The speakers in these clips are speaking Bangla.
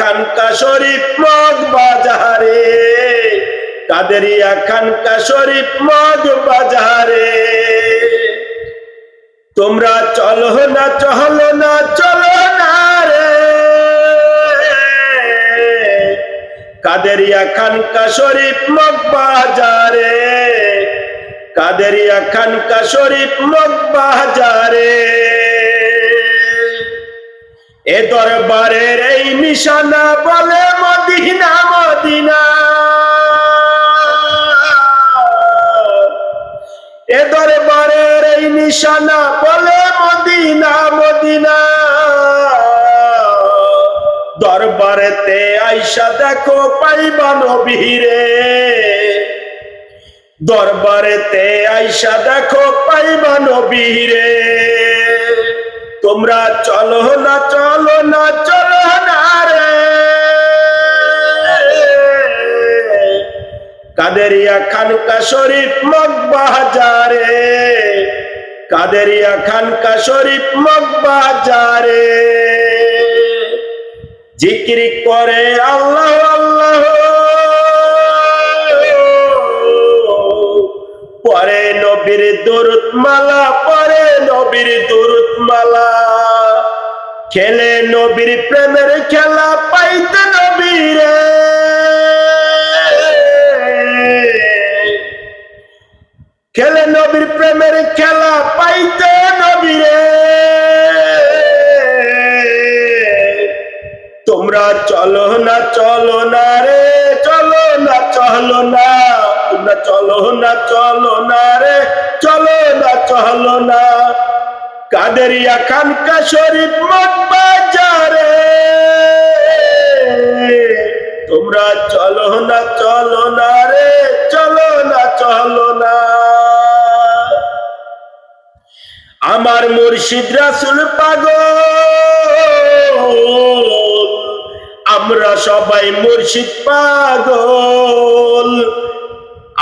খানকা শরীফ মগ বাজারে, কাদেরিয়া খানকা শরীফ মগ বাজারে। তোমরা চলো না চলো না চলো না রে, কাদেরিয়া খানকা শরীফ মগ বাজারে, কাদেরিয়া খানকা শরীফ মগ বাজারে। এ দরবারের এই নিশানা বলে মদিনা মদিনা, এ দরবারের এই নিশানা বলে মদিনা মদিনা। দরবারেতে আইসা দেখো পাইবা নবীরে, দরবারেতে আইসা দেখো পাইবা নবীরে। তোমরা চলো না চলো না চলো না রে, কাদেরিয়া খানকা শরীফ মগ বাজারে, কাদেরিয়া খানকা শরীফ মগ বাজারে। জিকির করে আল্লাহ আল্লাহ, পরে নবীর দুরূদ মালা, পরে নবীর দুরূদ মালা। খেলে নবীর প্রেমের খেলা পাইতে নবীরে, খেলে নবীর প্রেমের খেলা পাইতে নবীরে। তোমরা চলো না চলো না রে, চলো না চলো না, তোমরা চলো না চলো না রে, চলো না চলো না, কাদেরিয়া খানকা শরীফ মগ বাজারে। তোমরা চলো না চলো না রে, চলো না চলো না। আমার মুর্শিদ রাসূল পাগল, আমরা সবাই মুর্শিদ পাগল।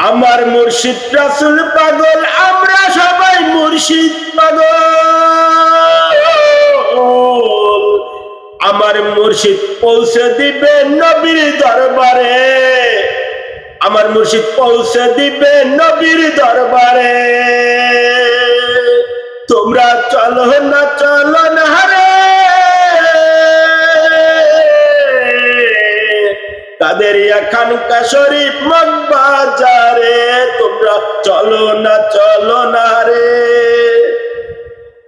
আমার মুর্শিদ রাসূল পাগল, আমরা সবাই মুর্শিদ পাগল। আমার মুর্শিদ পৌঁছে দিবে নবীর দরবারে, আমার মুর্শিদ পৌঁছে দিবে নবীর দরবারে। তোমরা চলো না চলো না রে, কাদেরিয়া খানকা শরীফ মগ বাজারে। তোমরা চলো না চলো না রে,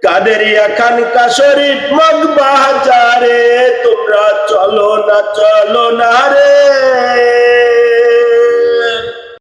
কাদেরিয়া খানকা শরীফ মগ বাজারে। তোমরা চলো না চলো না রে।